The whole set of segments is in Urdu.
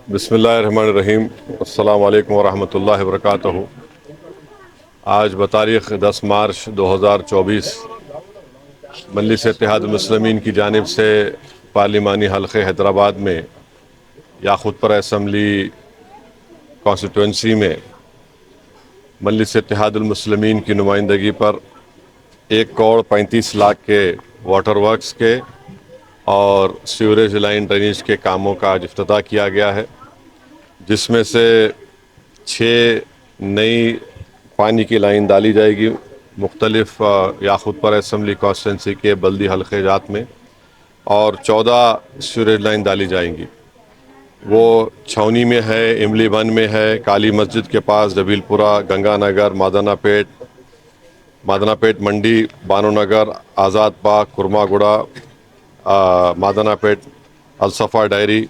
بسم اللہ الرحمن الرحیم۔ السلام علیکم ورحمۃ اللہ وبرکاتہ۔ آج بتاریخ 10 مارچ 2024 مجلس اتحاد المسلمین کی جانب سے پارلیمانی حلقے حیدرآباد میں یاقوت پورہ اسمبلی کانسٹیٹوئنسی میں مجلس اتحاد المسلمین کی نمائندگی پر 1,35,00,000 کے واٹر ورکس کے اور سیوریج لائن ڈرینیج کے کاموں کا آج افتتاح کیا گیا ہے، جس میں سے 6 نئی پانی کی لائن ڈالی جائے گی مختلف یاقوت پورہ اسمبلی کانسٹیٹوئنسی کے بلدی حلقے جات میں، اور 14 سیوریج لائن ڈالی جائیں گی۔ وہ چھاؤنی میں ہے، املی بن میں ہے، کالی مسجد کے پاس، جبیل پورہ، گنگا نگر، مادنا پیٹ منڈی، بانو نگر، آزاد پاک، کرما گڑا، مادنا پیٹ، الصفا ڈائری،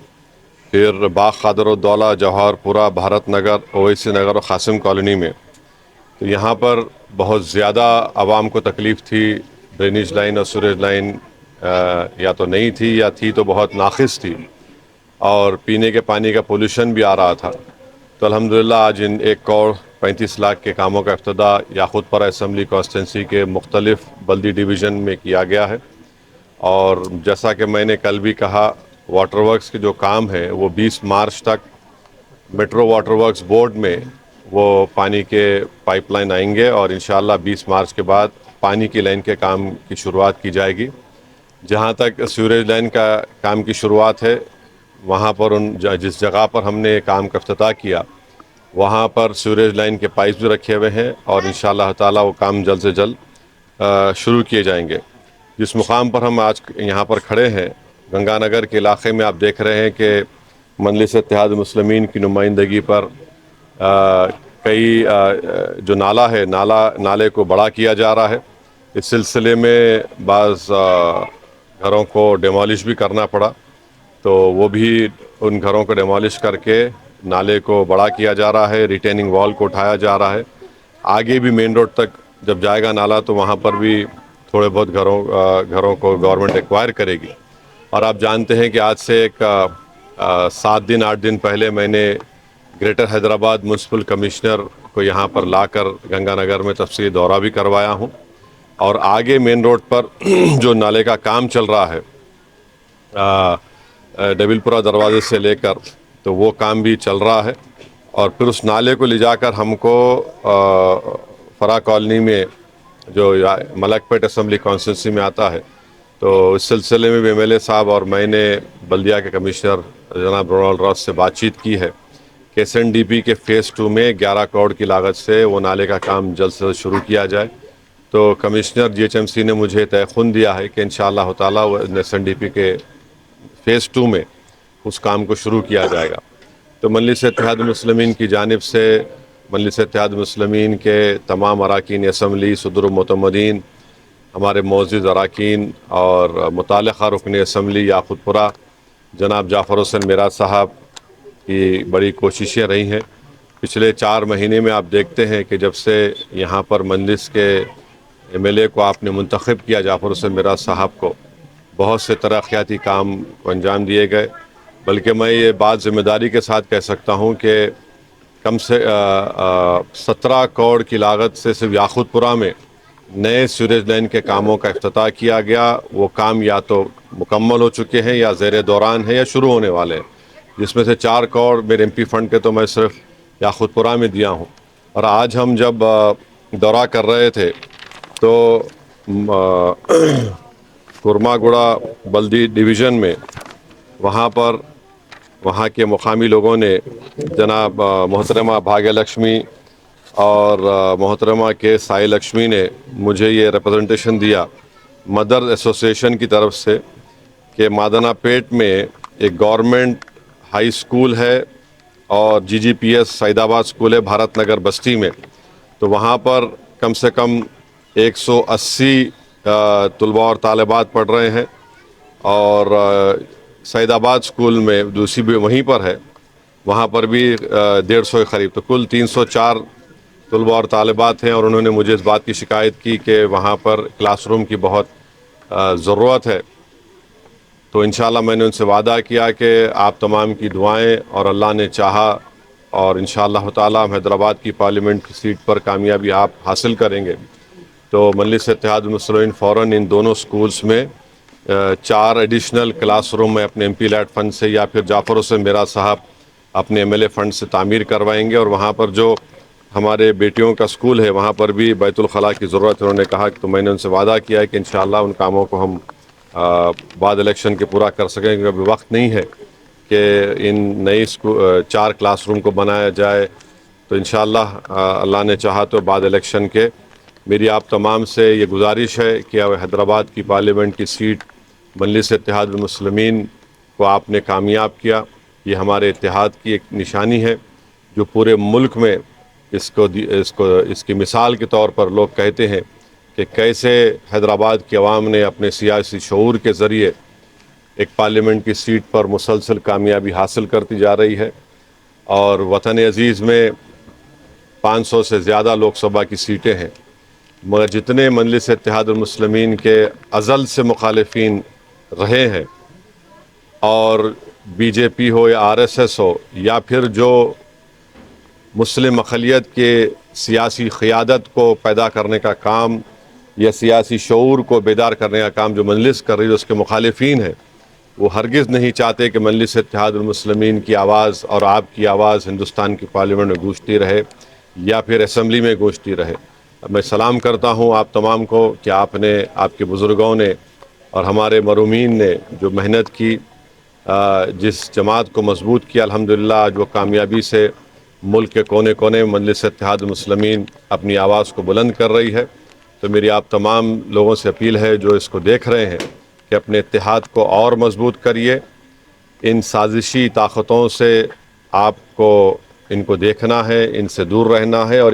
پھر باغ خادر الدولہ، جوہر پورہ، بھارت نگر، اویسی نگر اور قاسم کالونی میں۔ تو یہاں پر بہت زیادہ عوام کو تکلیف تھی، ڈرینیج لائن اور سوریج لائن یا تو نہیں تھی یا تھی تو بہت ناقص تھی، اور پینے کے پانی کا پولوشن بھی آ رہا تھا۔ تو الحمدللہ آج ان 1,35,00,000 کے کاموں کا افتتاح یاقوت پورہ اسمبلی کانسٹیٹوئنسی کے مختلف بلدی ڈویژن میں کیا گیا ہے، اور جیسا کہ میں نے کل بھی کہا، واٹر ورکس کے جو کام ہے وہ 20 مارچ تک میٹرو واٹر ورکس بورڈ میں وہ پانی کے پائپ لائن آئیں گے، اور انشاءاللہ 20 مارچ کے بعد پانی کی لائن کے کام کی شروعات کی جائے گی۔ جہاں تک سیوریج لائن کا کام کی شروعات ہے، وہاں پر جس جگہ پر ہم نے کام کا افتتاح کیا وہاں پر سیوریج لائن کے پائپس بھی رکھے ہوئے ہیں، اور انشاءاللہ تعالی وہ کام جلد سے جلد شروع کیے جائیں گے۔ جس مقام پر ہم آج یہاں پر کھڑے ہیں، گنگا نگر کے علاقے میں، آپ دیکھ رہے ہیں کہ مجلس اتحاد المسلمین کی نمائندگی پر کئی جو نالا ہے، نالے کو بڑا کیا جا رہا ہے۔ اس سلسلے میں بعض گھروں کو ڈیمالش بھی کرنا پڑا، تو وہ بھی ان گھروں کو ڈیمالش کر کے نالے کو بڑا کیا جا رہا ہے، ریٹیننگ وال کو اٹھایا جا رہا ہے۔ آگے بھی مین روڈ تک جب جائے گا نالا تو وہاں پر بھی تھوڑے بہت گھروں کو گورنمنٹ ایکوائر کرے گی۔ اور آپ جانتے ہیں کہ آج سے ایک 7 دن 8 دن پہلے میں نے گریٹر حیدرآباد میونسپل کمشنر کو یہاں پر لا کر گنگا نگر میں تفصیلی دورہ بھی کروایا ہوں، اور آگے مین روڈ پر جو نالے کا کام چل رہا ہے جبیل پورہ دروازے سے لے کر، تو وہ کام بھی چل رہا ہے، اور پھر اس نالے کو لے جا کر ہم کو فرا کالونی میں جو ملک پیٹ اسمبلی کانسٹیٹوئنسی میں آتا ہے، تو اس سلسلے میں بھی ایم ایل اے صاحب اور میں نے بلدیہ کے کمشنر جناب رونالڈ راس سے بات چیت کی ہے کہ ایس این ڈی پی کے فیز 2 میں 11 کروڑ کی لاگت سے وہ نالے کا کام جلد سے جلد شروع کیا جائے۔ تو commissioner G H M C نے مجھے تیقن دیا ہے کہ انشاءاللہ تعالیٰ وہ ایس این ڈی پی کے فیز 2 میں اس کام کو شروع کیا جائے گا۔ تو مجلس اتحاد المسلمین کی جانب سے مجلس اتحاد المسلمین کے تمام اراکین اسمبلی، صدر المعتمدین، ہمارے معزز اراکین اور متعلقہ رکن اسمبلی یاقوت پورہ جناب جعفر حسین میرات صاحب کی بڑی کوششیں رہی ہیں۔ پچھلے 4 مہینے میں آپ دیکھتے ہیں کہ جب سے یہاں پر مجلس کے ایم ایل اے کو آپ نے منتخب کیا، جعفر حسین میرات صاحب کو، بہت سے ترقیاتی کام کو انجام دیے گئے، بلکہ میں یہ بات ذمہ داری کے ساتھ کہہ سکتا ہوں کہ کم سے 17 کروڑ کی لاگت سے صرف یاقوت پورہ میں نئے سیوریج لائن کے کاموں کا افتتاح کیا گیا۔ وہ کام یا تو مکمل ہو چکے ہیں یا زیر دوران ہیں یا شروع ہونے والے ہیں، جس میں سے 4 کروڑ میرے ایم پی فنڈ کے تو میں صرف یاقوت پورہ میں دیا ہوں۔ اور آج ہم جب دورہ کر رہے تھے تو کرما گڑا بلدی ڈویژن میں وہاں کے مقامی لوگوں نے جناب محترمہ بھاگیہ لکشمی اور محترمہ کے سائی لکشمی نے مجھے یہ ریپرزنٹیشن دیا مدر ایسوسیشن کی طرف سے کہ مادنا پیٹ میں ایک گورنمنٹ ہائی اسکول ہے اور جی جی پی ایس سعید آباد اسکول ہے بھارت نگر بستی میں، تو وہاں پر کم سے کم 180 طلباء اور طالبات پڑھ رہے ہیں، اور سعید آباد اسکول میں دوسری بھی وہیں پر ہے، وہاں پر بھی 150 کے قریب، تو کل 304 طلباء اور طالبات ہیں۔ اور انہوں نے مجھے اس بات کی شکایت کی کہ وہاں پر کلاس روم کی بہت ضرورت ہے، تو انشاءاللہ میں نے ان سے وعدہ کیا کہ آپ تمام کی دعائیں اور اللہ نے چاہا اور انشاءاللہ تعالی ہم حیدرآباد کی پارلیمنٹ کی سیٹ پر کامیابی آپ حاصل کریں گے. تو مجلس اتحاد المسلمین فوراً ان دونوں سکولز میں 4 ایڈیشنل کلاس روم میں اپنے MP لیڈ فنڈ سے یا پھر جعفر حسین میرا صاحب اپنے MLA فنڈ سے تعمیر کروائیں گے. اور وہاں پر جو ہمارے بیٹیوں کا سکول ہے وہاں پر بھی بیت الخلاء کی ضرورت ہے. انہوں نے کہا کہ تو میں نے ان سے وعدہ کیا ہے کہ انشاءاللہ ان کاموں کو ہم بعد الیکشن کے پورا کر سکیں گے. ابھی وقت نہیں ہے کہ ان نئی 4 کلاس روم کو بنایا جائے. تو انشاءاللہ اللہ نے چاہا تو بعد الیکشن کے میری آپ تمام سے یہ گزارش ہے کہ حیدرآباد کی پارلیمنٹ کی سیٹ مجلس اتحاد المسلمین کو آپ نے کامیاب کیا. یہ ہمارے اتحاد کی ایک نشانی ہے جو پورے ملک میں اس کی مثال کے طور پر لوگ کہتے ہیں کہ کیسے حیدرآباد کی عوام نے اپنے سیاسی شعور کے ذریعے ایک پارلیمنٹ کی سیٹ پر مسلسل کامیابی حاصل کرتی جا رہی ہے. اور وطن عزیز میں 500 سے زیادہ لوک سبھا کی سیٹیں ہیں، مگر جتنے مجلس اتحاد المسلمین کے ازل سے مخالفین رہے ہیں اور BJP ہو یا RSS ہو یا پھر جو مسلم اقلیت کے سیاسی قیادت کو پیدا کرنے کا کام یا سیاسی شعور کو بیدار کرنے کا کام جو مجلس کر رہی ہے اس کے مخالفین ہیں، وہ ہرگز نہیں چاہتے کہ مجلس اتحاد المسلمین کی آواز اور آپ کی آواز ہندوستان کی پارلیمنٹ میں گونجتی رہے یا پھر اسمبلی میں گونجتی رہے. میں سلام کرتا ہوں آپ تمام کو کہ آپ نے، آپ کے بزرگوں نے اور ہمارے مرحومین نے جو محنت کی، جس جماعت کو مضبوط کیا، الحمدللہ آج وہ کامیابی سے ملک کے کونے کونے میں مجلس اتحاد المسلمین اپنی آواز کو بلند کر رہی ہے. تو میری آپ تمام لوگوں سے اپیل ہے جو اس کو دیکھ رہے ہیں کہ اپنے اتحاد کو اور مضبوط کریے. ان سازشی طاقتوں سے آپ کو ان کو دیکھنا ہے، ان سے دور رہنا ہے اور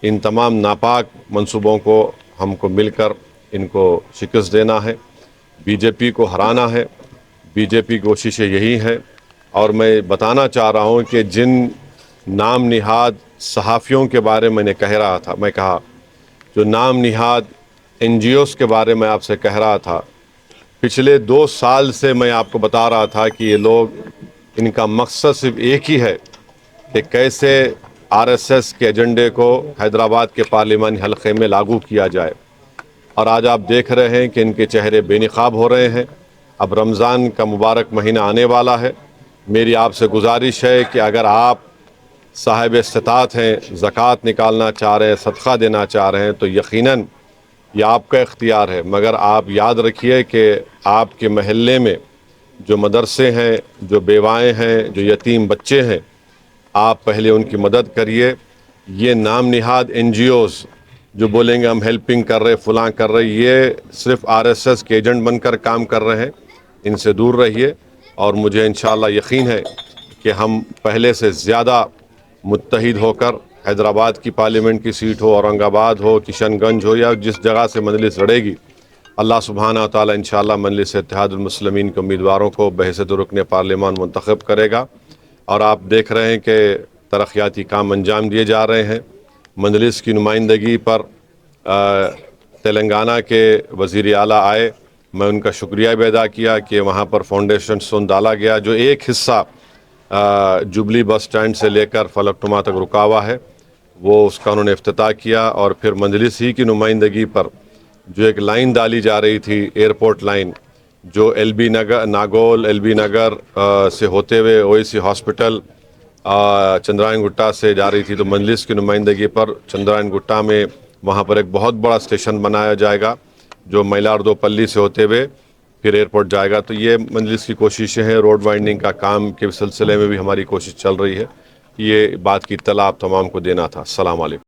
ان تمام ناپاک منصوبوں کو ہم کو مل کر ان کو شکست دینا ہے. BJP کو ہرانا ہے. BJP کی کوششیں یہی ہیں. اور میں بتانا چاہ رہا ہوں کہ جن نام نہاد صحافیوں کے بارے میں کہا جو نام نہاد NGOs کے بارے میں آپ سے کہہ رہا تھا، پچھلے 2 سال سے میں آپ کو بتا رہا تھا کہ یہ لوگ، ان کا مقصد صرف ایک ہی ہے کہ کیسے RSS کے ایجنڈے کو حیدرآباد کے پارلیمانی حلقے میں لاگو کیا جائے. اور آج آپ دیکھ رہے ہیں کہ ان کے چہرے بے نقاب ہو رہے ہیں. اب رمضان کا مبارک مہینہ آنے والا ہے. میری آپ سے گزارش ہے کہ اگر آپ صاحب استطاعت ہیں، زکوٰۃ نکالنا چاہ رہے ہیں، صدقہ دینا چاہ رہے ہیں، تو یقیناً یہ آپ کا اختیار ہے. مگر آپ یاد رکھیے کہ آپ کے محلے میں جو مدرسے ہیں، جو بیوائیں ہیں، جو یتیم بچے ہیں، آپ پہلے ان کی مدد کریے. یہ نام نہاد NGOs جو بولیں گے ہم ہیلپنگ کر رہے، فلاں کر رہے، یہ صرف RSS کے ایجنٹ بن کر کام کر رہے ہیں. ان سے دور رہیے. اور مجھے انشاءاللہ یقین ہے کہ ہم پہلے سے زیادہ متحد ہو کر حیدرآباد کی پارلیمنٹ کی سیٹ ہو، اورنگ آباد ہو، کشن گنج ہو یا جس جگہ سے مجلس لڑے گی، اللہ سبحانہ و تعالی انشاءاللہ مجلس اتحاد المسلمین کے امیدواروں کو بحیثیت رکن پارلیمان منتخب کرے گا. اور آپ دیکھ رہے ہیں کہ ترقیاتی کام انجام دیے جا رہے ہیں. مجلس کی نمائندگی پر تلنگانہ کے وزیر اعلیٰ آئے، میں ان کا شکریہ بھی ادا کیا کہ وہاں پر فاؤنڈیشن سٹون ڈالا گیا. جو ایک حصہ جبلی بس سٹینڈ سے لے کر فلک نما تک رکا ہوا ہے، وہ اس کا انہوں نے افتتاح کیا. اور پھر مجلس ہی کی نمائندگی پر جو ایک لائن ڈالی جا رہی تھی، ایئرپورٹ لائن، جو ناگول LB نگر سے ہوتے ہوئے OAC ہاسپٹل چندرائن گٹا سے جا رہی تھی، تو مجلس کی نمائندگی پر چندرائن گٹا میں وہاں پر ایک بہت بڑا اسٹیشن بنایا جائے گا جو مائلاردو پلی سے ہوتے ہوئے پھر ایئرپورٹ جائے گا. تو یہ مجلس کی کوششیں ہیں. روڈ وائنڈنگ کا کام کے سلسلے میں بھی ہماری کوشش چل رہی ہے. یہ بات کی اطلاع آپ تمام کو دینا تھا. السلام علیکم.